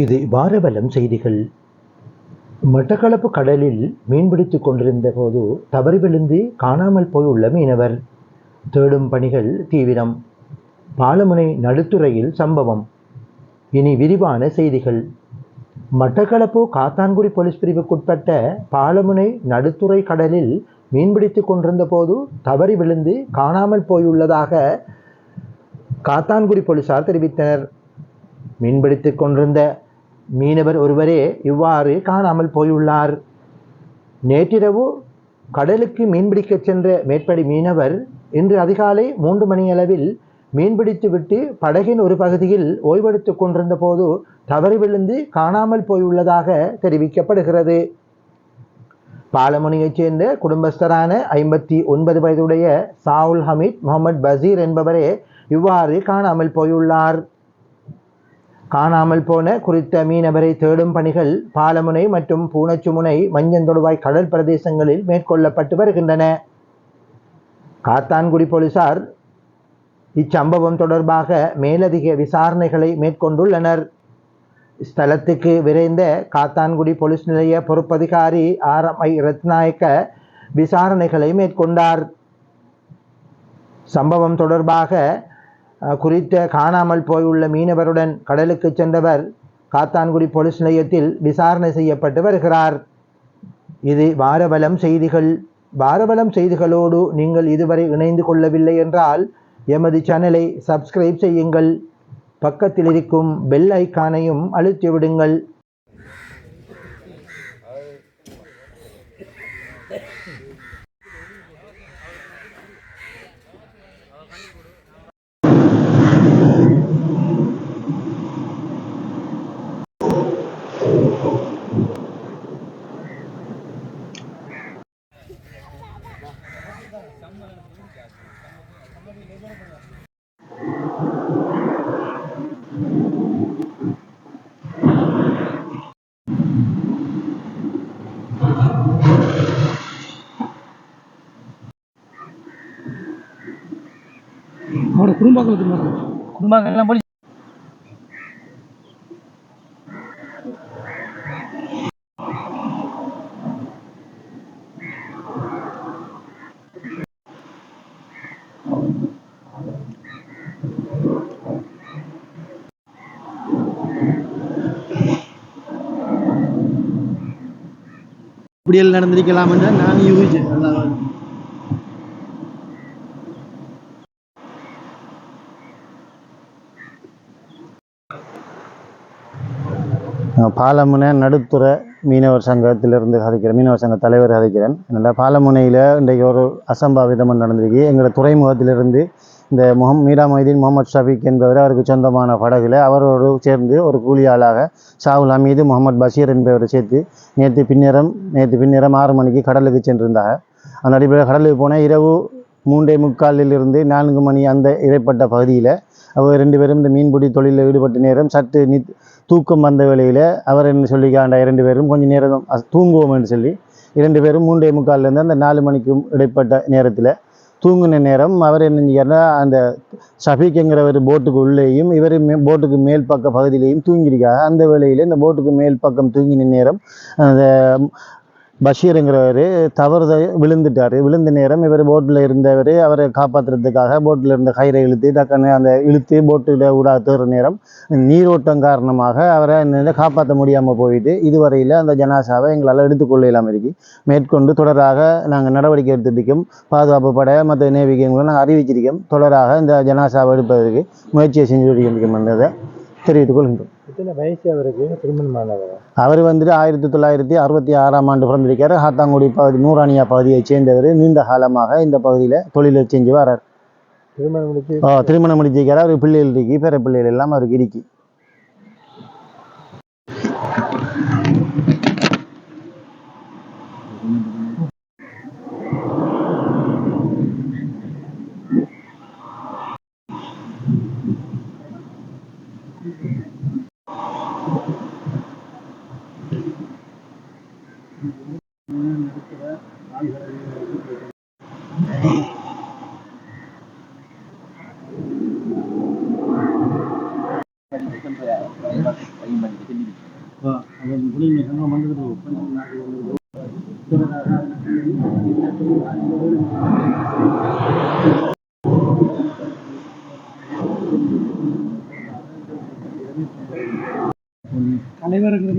இது வாரவலம் செய்திகள். மட்டக்களப்பு கடலில் மீன்பிடித்துக் கொண்டிருந்த போது தவறி விழுந்து காணாமல் போயுள்ள மீனவர். தேடும் பணிகள் தீவிரம். பாலமுனை நடுத்துறையில் சம்பவம். இனி விரிவான செய்திகள். மட்டக்களப்பு காத்தான்குடி போலீஸ் பிரிவுக்குட்பட்ட பாலமுனை நடுத்துறை கடலில் மீன்பிடித்துக் கொண்டிருந்த போது தவறி விழுந்து காணாமல் போயுள்ளதாக காத்தான்குடி போலீசார் தெரிவித்தனர். மீன்பிடித்துக் கொண்டிருந்த மீனவர் ஒருவரே இவ்வாறு காணாமல் போயுள்ளார். நேற்றிரவு கடலுக்கு மீன்பிடிக்க சென்ற மேற்படி மீனவர் இன்று அதிகாலை 3 மணியளவில் மீன்பிடித்துவிட்டு படகின் ஒரு பகுதியில் ஓய்வெடுத்துக் கொண்டிருந்த போது தவறி விழுந்து காணாமல் போயுள்ளதாக தெரிவிக்கப்படுகிறது. பாலமுனையைச் சேர்ந்த குடும்பஸ்தரான 59 வயதுடைய சாவுல் ஹமீத் முகமது பசீர் என்பவரே இவ்வாறு காணாமல் போயுள்ளார். காணாமல் போன குறித்த மீனவரை தேடும் பணிகள் பாலமுனை மற்றும் பூனச்சுமுனை மஞ்சந்தொடுவாய் கடல் பிரதேசங்களில் மேற்கொள்ளப்பட்டு வருகின்றன. காத்தான்குடி போலீசார் இச்சம்பவம் தொடர்பாக மேலதிக விசாரணைகளை மேற்கொண்டுள்ளனர். ஸ்தலத்துக்கு விரைந்த காத்தான்குடி போலீஸ் நிலைய பொறுப்பதிகாரி RMI ரத்நாயக்க விசாரணைகளை மேற்கொண்டார். சம்பவம் தொடர்பாக குறித்த காணாமல் போயுள்ள மீனவருடன் கடலுக்கு சென்றவர் காத்தான்குடி போலீஸ் நிலையத்தில் விசாரணை செய்யப்பட்டு வருகிறார். இது வாரவலம் செய்திகள். வாரவலம் செய்திகளோடு நீங்கள் இதுவரை இணைந்து கொள்ளவில்லை என்றால் எமது சேனலை சப்ஸ்கிரைப் செய்யுங்கள். பக்கத்தில் இருக்கும் பெல் ஐக்கானையும் அழுத்திவிடுங்கள். குடும்பங்கள்லாம் போலீஸ் இப்படியெல்லாம் நடந்திருக்கலாம் என்று நான் யூகிச்சேன். பாலமுனை நடுத்துறை மீனவர் சங்கத்திலிருந்து கதைக்கிறேன். மீனவர் சங்க தலைவர் கதைக்கிறேன். என்னடா பாலமுனையில் இன்றைக்கு ஒரு அசம்பாவிதம் நடந்திருக்கு. எங்களோட துறைமுகத்திலிருந்து இந்த மீரா மொய்தீன் முகமது ஷஃபீக் என்பவர் அவருக்கு சொந்தமான படகுல அவரோடு சேர்ந்து ஒரு கூலியாளாக சாவுல் ஹமீது முகமது பஷீர் என்பவரை சேர்த்து நேற்று பின்னேரம் 6 மணிக்கு கடலுக்கு சென்றிருந்தாங்க. அந்த அடிப்படையில் கடலுக்கு போனால் இரவு 3:45 4 மணி அந்த இடைப்பட்ட பகுதியில் அவர் 2 பேரும் இந்த மீன்பிடி தொழிலில் ஈடுபட்ட நேரம் சற்று தூக்கம் வந்த வேளையில் அவர் என்ன சொல்லிக்காண்டா 2 பேரும் கொஞ்சம் நேரம் தூங்குவோம் என்று சொல்லி 2 பேரும் 3:45 அந்த 4 மணிக்கும் இடைப்பட்ட நேரத்தில் தூங்கின நேரம் அவர் என்ன செஞ்சார்னா அந்த ஷஃபீக்ங்கிறவர் போட்டுக்கு உள்ளேயும் இவர் போட்டுக்கு மேல் பக்க பகுதியிலையும் தூங்கியிருக்காங்க. அந்த வேளையில் இந்த போட்டுக்கு மேல் பக்கம் தூங்கின நேரம் அந்த பஷீருங்கிறவர் விழுந்துட்டார். விழுந்த நேரம் இவர் போட்டில் இருந்தவர் அவரை காப்பாற்றுறதுக்காக போட்டில் இருந்த கயிறை டக்குன்னு அந்த போட்டில் ஊடாக தேடுற நேரம் நீரோட்டம் காரணமாக அவரை காப்பாற்ற முடியாமல் போயிட்டு இதுவரையில் அந்த ஜனாசாவை எங்களால் எடுத்துக்கொள்ளலாம் இருக்கு. மேற்கொண்டு தொடராக நாங்கள் நடவடிக்கை எடுத்துருக்கோம். பாதுகாப்பு படை மற்ற நேவிகளை நாங்கள் அறிவிச்சிருக்கோம். தொடராக இந்த ஜனாசாவை எடுப்பதற்கு முயற்சியை செஞ்சுருக்கோம் என்றதை தெரிவித்துக் கொள்கின்றோம். வயசு அவருக்கு திருமணமானவர். அவர் 1966ஆம் ஆண்டு பிறந்திருக்காரு. காத்தான்குடி பகுதி நூறானியா பகுதியைச் சேர்ந்தவர். நீண்ட காலமாக இந்த பகுதியில் தொழிலை செஞ்சு வர்றார். திருமணம் முடிச்சிருக்காரு. அவருக்கு பிள்ளைகள் இருக்கு. பேர பிள்ளைகள் எல்லாம் அவருக்கு இருக்கு. அவன் புலிமை சங்கம் வந்துட்டு தலைவர்கள்